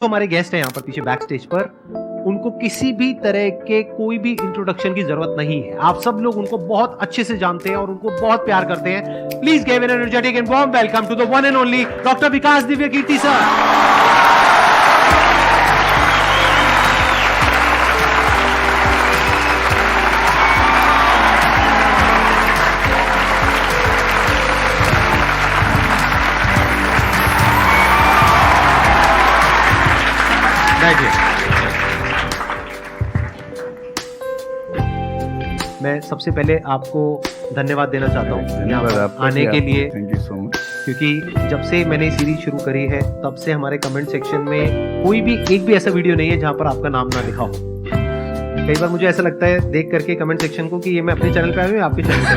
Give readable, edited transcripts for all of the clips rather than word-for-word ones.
तो हमारे गेस्ट हैं यहाँ पर पीछे बैक स्टेज पर, उनको किसी भी तरह के कोई भी इंट्रोडक्शन की जरूरत नहीं है। आप सब लोग उनको बहुत अच्छे से जानते हैं और उनको बहुत प्यार करते हैं। Please give an energetic and warm welcome to the one and only doctor Vikas Divya Kirti sir. मैं सबसे पहले आपको धन्यवाद देना चाहता हूँ धन्यवाद आपका आने के लिए, थैंक यू सो मच। क्योंकि जब से मैंने सीरीज शुरू करी है तब से हमारे कमेंट सेक्शन में कोई भी एक भी ऐसा वीडियो नहीं है जहां पर आपका नाम ना लिखा हो। कई बार मुझे ऐसा लगता है देख करके कमेंट सेक्शन को कि ये मैं अपने चैनल पे आया हूँ आपके चैनल पे।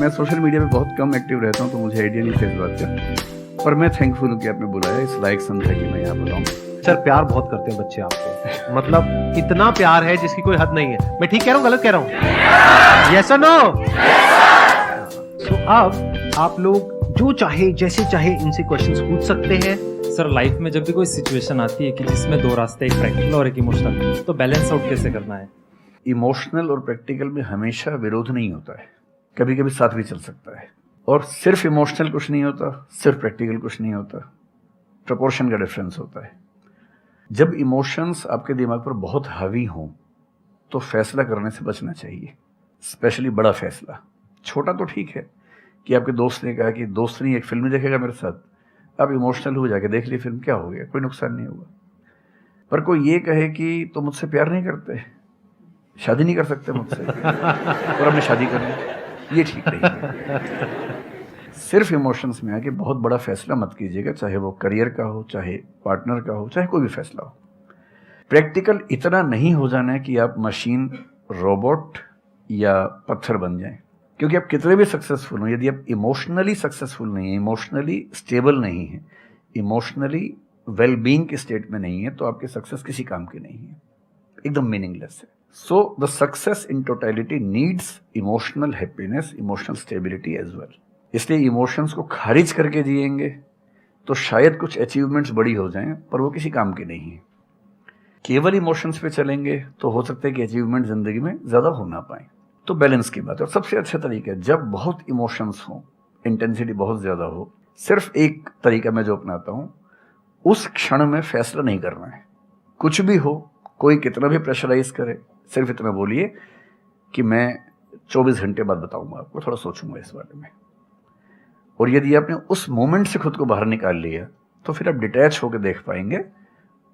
मैं सोशल मीडिया पे बहुत कम एक्टिव रहता हूँ तो मुझे आइडिया नहीं था इस बात का, पर मैं थैंकफुल हूँ कि आपने बुलाया, इस लायक समझा कि मैं यहाँ बुलाऊँ। सर प्यार बहुत करते हैं बच्चे आपको, मतलब इतना प्यार है जिसकी कोई हद नहीं है। मैं ठीक कह रहा हूँ गलत कह रहा हूँ? यस और नो? सो अब आप लोग जो चाहे जैसे चाहे इनसे क्वेश्चंस पूछ सकते हैं। सर लाइफ में जब भी कोई सिचुएशन आती है कि जिसमें दो रास्ते, एक प्रैक्टिकल और एक इमोशनल, तो बैलेंस आउट कैसे करना है? इमोशनल और प्रैक्टिकल में हमेशा विरोध नहीं होता है, कभी कभी साथ भी चल सकता है। और सिर्फ इमोशनल कुछ नहीं होता, सिर्फ प्रैक्टिकल कुछ नहीं होता, प्रोपोर्शन का डिफरेंस होता है। जब इमोशंस आपके दिमाग पर बहुत हावी हों तो फैसला करने से बचना चाहिए, स्पेशली बड़ा फैसला। छोटा तो ठीक है कि आपके दोस्त ने कहा कि दोस्त नहीं एक फिल्म देखेगा मेरे साथ, आप इमोशनल हो जाके देख ली फिल्म, क्या हो गया, कोई नुकसान नहीं हुआ। पर कोई ये कहे कि तो मुझसे प्यार नहीं करते, शादी नहीं कर सकते मुझसे और हमने शादी कर ली, ये ठीक नहीं है। सिर्फ इमोशंस में आके बहुत बड़ा फैसला मत कीजिएगा, चाहे वो करियर का हो, चाहे पार्टनर का हो, चाहे कोई भी फैसला हो। प्रैक्टिकल इतना नहीं हो जाना है कि आप मशीन, रोबोट या पत्थर बन जाएं। क्योंकि आप कितने भी सक्सेसफुल हो, यदि आप इमोशनली सक्सेसफुल नहीं है, इमोशनली स्टेबल नहीं है, इमोशनली वेलबींग के स्टेट में नहीं है, तो आपकी सक्सेस किसी काम की नहीं है, एकदम मीनिंगलेस है। So the success in totality needs emotional happiness, emotional stability as well. इसलिए इमोशंस को खारिज करके जिएंगे तो शायद कुछ अचीवमेंट्स बड़ी हो जाएं, पर वो किसी काम की नहीं है। केवल इमोशंस पे चलेंगे तो हो सकता है कि अचीवमेंट जिंदगी में ज़्यादा हो ना पाए। तो बैलेंस की बात है। और सबसे अच्छा तरीका है, जब बहुत इमोशंस हो, इंटेंसिटी बहुत ज़्यादा हो, सिर्फ एक तरीका मैं जो अपनाता हूँ, उस क्षण में फैसला नहीं करना है। कुछ भी हो, कोई कितना भी प्रेशराइज करे, सिर्फ इतना बोलिए कि मैं 24 घंटे बाद बताऊंगा आपको, थोड़ा सोचूंगा इस बारे में। और यदि आपने उस मोमेंट से खुद को बाहर निकाल लिया तो फिर आप डिटैच होकर देख पाएंगे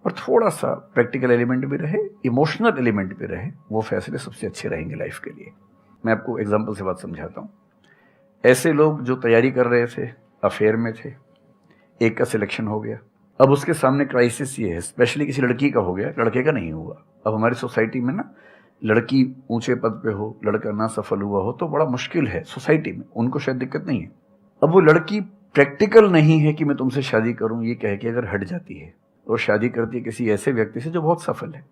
और थोड़ा सा प्रैक्टिकल एलिमेंट भी रहे, इमोशनल एलिमेंट भी रहे, वो फैसले सबसे अच्छे रहेंगे लाइफ के लिए। मैं आपको एग्जांपल से बात समझाता हूँ। ऐसे लोग जो तैयारी कर रहे थे, अफेयर में थे, एक का सिलेक्शन हो गया, अब उसके सामने क्राइसिस ये है, स्पेशली किसी लड़की का हो गया, लड़के का नहीं हुआ। अब हमारी सोसाइटी में ना, लड़की ऊंचे पद पे हो, लड़का ना सफल हुआ हो तो बड़ा मुश्किल है सोसाइटी में, उनको शायद दिक्कत नहीं है। अब वो लड़की प्रैक्टिकल नहीं है कि मैं तुमसे शादी करूं, ये कह के अगर हट जाती है और शादी करती है किसी ऐसे व्यक्ति से जो बहुत सफल है।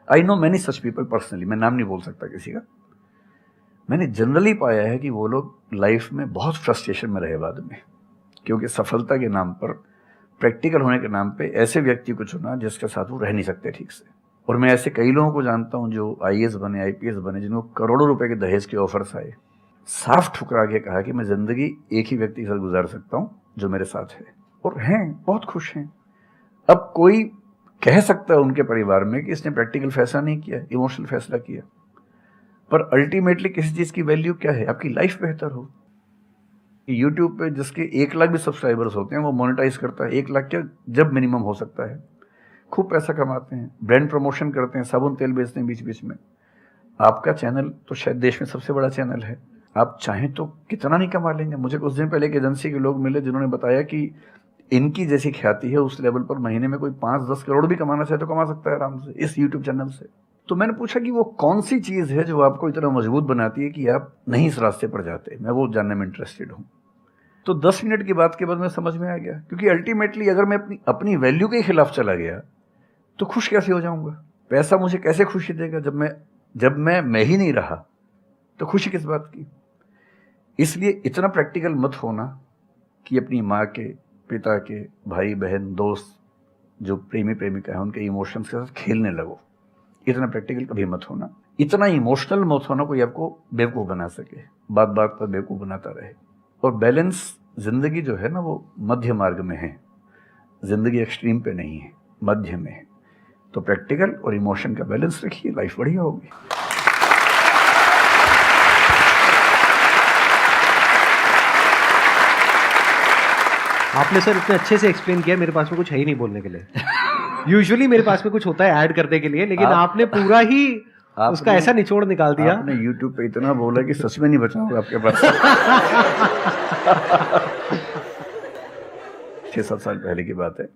I know many such people personally, मैं नाम नहीं बोल सकता किसी का। मैंने जनरली पाया है कि वो लोग लाइफ में बहुत फ्रस्ट्रेशन में रहे बाद में, क्योंकि सफलता के नाम पर, प्रैक्टिकल होने के नाम पे ऐसे व्यक्ति को चुना जिसके साथ वो रह नहीं सकते ठीक से। और मैं ऐसे कई लोगों को जानता हूं जो IAS बने, IPS बने, जिनको करोड़ों रुपए के दहेज के ऑफर्स आए, साफ ठुकरा के कहा कि मैं जिंदगी एक ही व्यक्ति के साथ गुजार सकता हूं जो मेरे साथ है, और हैं, बहुत खुश हैं। अब कोई कह सकता है उनके परिवार में कि इसने प्रैक्टिकल फैसला नहीं किया, इमोशनल फैसला किया, पर अल्टीमेटली किसी चीज की वैल्यू क्या है? आपकी लाइफ बेहतर हो। यूट्यूब पे जिसके 1 लाख भी सब्सक्राइबर्स होते हैं वो मोनेटाइज करता है, 1 लाख क्या जब मिनिमम हो सकता है, खूब पैसा कमाते हैं, ब्रांड प्रमोशन करते हैं, साबुन तेल बेचते हैं बीच बीच में। आपका चैनल तो शायद देश में सबसे बड़ा चैनल है, आप चाहें तो कितना नहीं कमा लेंगे। मुझे कुछ दिन पहले एक एजेंसी के लोग मिले जिन्होंने बताया कि इनकी जैसी ख्याति है उस लेवल पर महीने में कोई 5-10 करोड़ भी कमाना चाहे तो कमा सकता है आराम से इस यूट्यूब चैनल से। तो मैंने पूछा कि वो कौन सी चीज़ है जो आपको इतना मजबूत बनाती है कि आप नहीं इस रास्ते पर जाते। मैं वो जानने में इंटरेस्टेड हूँ। तो 10 मिनट की बात के बाद मैं समझ में आ गया, क्योंकि अल्टीमेटली अगर मैं अपनी वैल्यू के खिलाफ चला गया तो खुश कैसे हो जाऊंगा? पैसा मुझे कैसे खुशी देगा जब मैं ही नहीं रहा, तो खुशी किस बात की? इसलिए इतना प्रैक्टिकल मत होना कि अपनी माँ के, पिता के, भाई बहन, दोस्त, जो प्रेमी प्रेमिका है, उनके इमोशंस के साथ खेलने लगो। इतना प्रैक्टिकल कभी मत होना, इतना इमोशनल मत होना कोई आपको बेवकूफ़ बना सके, बात बात पर बेवकूफ़ बनाता रहे। और बैलेंस जिंदगी जो है ना, वो मध्य मार्ग में है, जिंदगी एक्सट्रीम पे नहीं है, मध्य में है। तो प्रैक्टिकल और इमोशन का बैलेंस रखिए, लाइफ बढ़िया होगी। आपने सर इतने अच्छे से एक्सप्लेन किया, मेरे पास में कुछ है ही नहीं बोलने के लिए। यूजुअली मेरे पास में कुछ होता है ऐड करने के लिए, लेकिन आपने पूरा ही उसका ऐसा निचोड़ निकाल दिया। आपने YouTube पे इतना बोला कि सच में नहीं बचाऊंगा आपके पास। 6-7 साल पहले की बात है,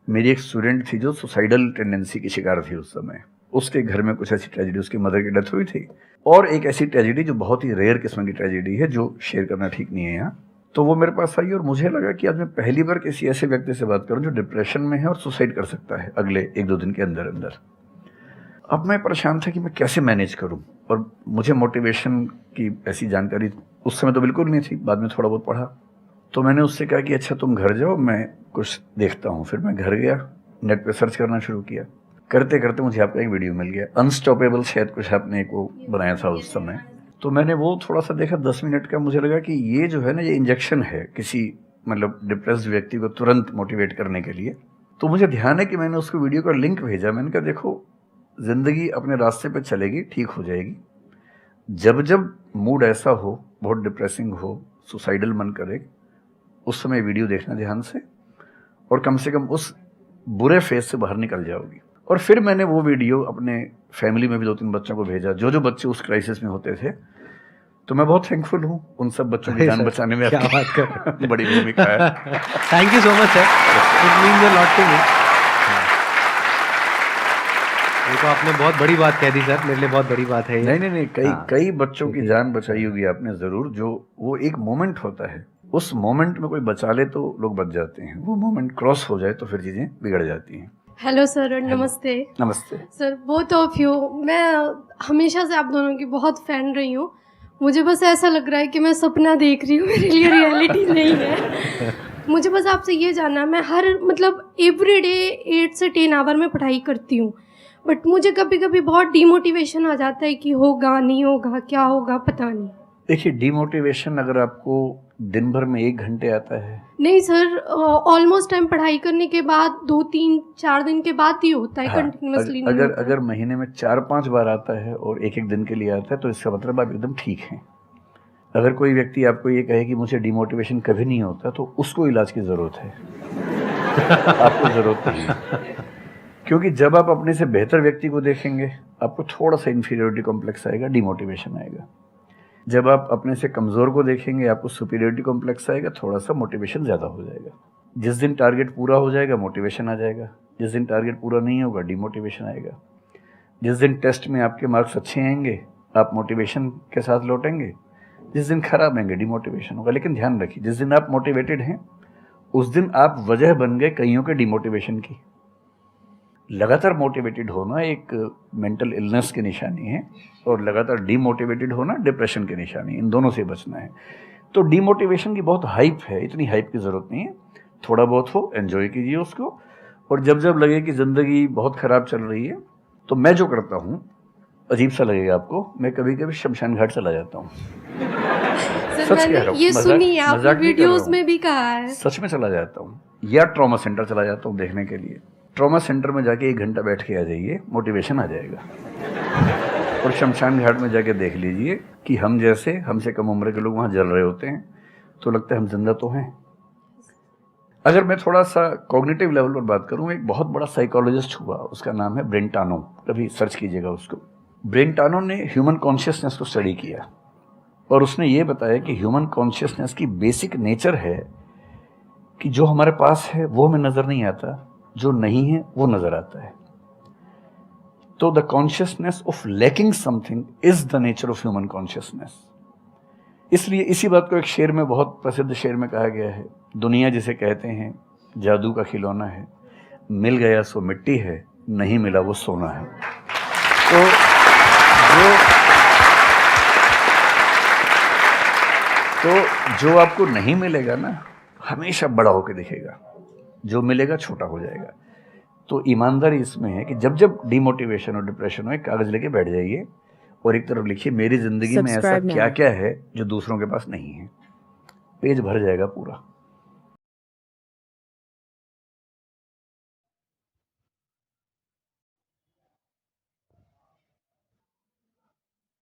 मेरी एक स्टूडेंट थी जो सुसाइडल टेंडेंसी की शिकार थी उस समय। उसके घर में कुछ ऐसी ट्रेजेडी, उसकी मदर की डेथ हुई थी, और एक ऐसी ट्रेजेडी जो बहुत ही रेयर किस्म की ट्रेजेडी है, जो शेयर करना ठीक नहीं है यहाँ। तो वो मेरे पास आई और मुझे लगा कि आज मैं पहली बार किसी ऐसे व्यक्ति से बात करूं जो डिप्रेशन में है और सुसाइड कर सकता है अगले 1-2 दिन के अंदर अंदर। अब मैं परेशान था कि मैं कैसे मैनेज करूं, और मुझे मोटिवेशन की ऐसी जानकारी उस समय तो बिल्कुल नहीं थी, बाद में थोड़ा बहुत पढ़ा। तो मैंने उससे कहा कि अच्छा तुम घर जाओ, मैं कुछ देखता हूँ। फिर मैं घर गया, नेट पे सर्च करना शुरू किया। करते करते मुझे आपका एक वीडियो मिल गया, अनस्टॉपेबल, शायद कुछ आपने एक वो बनाया था उस समय। तो मैंने वो थोड़ा सा देखा, 10 मिनट का। मुझे लगा कि ये जो है ना, ये इंजेक्शन है किसी मतलब डिप्रेस्ड व्यक्ति को तुरंत मोटिवेट करने के लिए। तो मुझे ध्यान है कि मैंने उसको वीडियो का लिंक भेजा। मैंने कहा देखो, जिंदगी अपने रास्ते पे चलेगी, ठीक हो जाएगी। जब जब मूड ऐसा हो, बहुत डिप्रेसिंग हो, सुसाइडल मन करे, उस समय वीडियो देखना ध्यान से, और कम से कम उस बुरे फेज से बाहर निकल जाओगी। और फिर मैंने वो वीडियो अपने फैमिली में भी 2-3 बच्चों को भेजा, जो बच्चे उस क्राइसिस में होते थे। तो मैं बहुत थैंकफुल हूँ उन सब बच्चों की जान बचाने में, क्या बात कर बड़ी भूमिका है। Thank you so much sir, it means a lot to me. ये तो आपने बहुत बड़ी बात कह दी सर, मेरे लिए बहुत बड़ी बात है ये। नहीं, कई बच्चों की जान बचाई होगी आपने जरूर। जो वो एक मोमेंट होता है, उस मोमेंट में कोई बचा ले तो लोग बच जाते हैं, वो मोमेंट क्रॉस हो जाए तो फिर चीजें बिगड़ जाती हैं। हेलो सर, नमस्ते। नमस्ते सर, बोथ ऑफ यू, मैं हमेशा से आप दोनों की बहुत फैन रही हूँ। मुझे बस ऐसा लग रहा है कि मैं सपना देख रही हूँ, मेरे लिए रियलिटी नहीं है। मुझे बस आपसे ये जानना, मैं हर मतलब एवरी डे 8 से 10 आवर में पढ़ाई करती हूँ, बट मुझे कभी कभी बहुत डिमोटिवेशन आ जाता है कि होगा नहीं होगा, क्या होगा पता नहीं। देखिए, डिमोटिवेशन अगर आपको दिन भर में 1 घंटे आता है, नहीं सर, ऑलमोस्ट टाइम पढ़ाई करने के बाद 2-3-4 दिन के बाद ही होता है, कंटिन्यूअसली नहीं होता। अगर महीने में 4-5 बार आता है और 1-1 दिन के लिए आता है, तो इसका मतलब आप एकदम ठीक हैं। अगर कोई व्यक्ति आपको ये कहे कि मुझे डिमोटिवेशन कभी नहीं होता, तो उसको इलाज की जरूरत है। आपको जरूरत नहीं है, क्योंकि जब आप अपने से बेहतर व्यक्ति को देखेंगे, आपको थोड़ा सा इंफीरियरिटी कॉम्प्लेक्स आएगा, डिमोटिवेशन आएगा। जब आप अपने से कमज़ोर को देखेंगे, आपको सुपीरियरिटी कॉम्प्लेक्स आएगा, थोड़ा सा मोटिवेशन ज़्यादा हो जाएगा। जिस दिन टारगेट पूरा हो जाएगा, मोटिवेशन आ जाएगा। जिस दिन टारगेट पूरा नहीं होगा, डिमोटिवेशन आएगा। जिस दिन टेस्ट में आपके मार्क्स अच्छे आएंगे, आप मोटिवेशन के साथ लौटेंगे। जिस दिन खराब आएंगे, डिमोटिवेशन होगा। लेकिन ध्यान रखिए, जिस दिन आप मोटिवेटेड हैं, उस दिन आप वजह बन गए कईयों के डिमोटिवेशन की। लगातार मोटिवेटेड होना एक मेंटल इलनेस की निशानी है, और लगातार डीमोटिवेटेड होना डिप्रेशन की निशानी। इन दोनों से बचना है। तो डीमोटिवेशन की बहुत हाइप है, इतनी हाइप की ज़रूरत नहीं है। थोड़ा बहुत हो, एंजॉय कीजिए उसको। और जब जब लगे कि ज़िंदगी बहुत ख़राब चल रही है, तो मैं जो करता हूँ, अजीब सा लगेगा आपको, मैं कभी कभी शमशान घाट चला जाता हूँ। सर, मैंने ये सुनी है, आपने वीडियोस में भी कहा है। सच में चला जाता हूँ, या ट्रॉमा सेंटर चला जाता हूँ देखने के लिए। ट्रॉमा सेंटर में जाके 1 घंटा बैठ के आ जाइए, मोटिवेशन आ जाएगा। और शमशान घाट में जाके देख लीजिए कि हम जैसे हमसे कम उम्र के लोग वहाँ जल रहे होते हैं, तो लगता है हम जिंदा तो हैं। अगर मैं थोड़ा सा कॉग्निटिव लेवल पर बात करूँ, एक बहुत बड़ा साइकोलॉजिस्ट हुआ, उसका नाम है ब्रेंटानो, कभी सर्च कीजिएगा उसको। ब्रेंटानो ने ह्यूमन कॉन्शियसनेस को स्टडी किया, और उसने ये बताया कि ह्यूमन कॉन्शियसनेस की बेसिक नेचर है कि जो हमारे पास है वो हमें नज़र नहीं आता, जो नहीं है वो नज़र आता है। तो the consciousness of lacking something is the nature of human consciousness. इसलिए इसी बात को एक शेर में, बहुत प्रसिद्ध शेर में कहा गया है, दुनिया जिसे कहते हैं जादू का खिलौना है, मिल गया सो मिट्टी है, नहीं मिला वो सोना है। तो जो आपको नहीं मिलेगा ना, हमेशा बड़ा होकर दिखेगा, जो मिलेगा छोटा हो जाएगा। तो ईमानदारी इसमें है कि जब जब डिमोटिवेशन और डिप्रेशन हो, एक कागज़ लेके बैठ जाइए और एक तरफ लिखिए मेरी ज़िंदगी में ऐसा Subscribe now. क्या क्या है जो दूसरों के पास नहीं है। पेज भर जाएगा पूरा।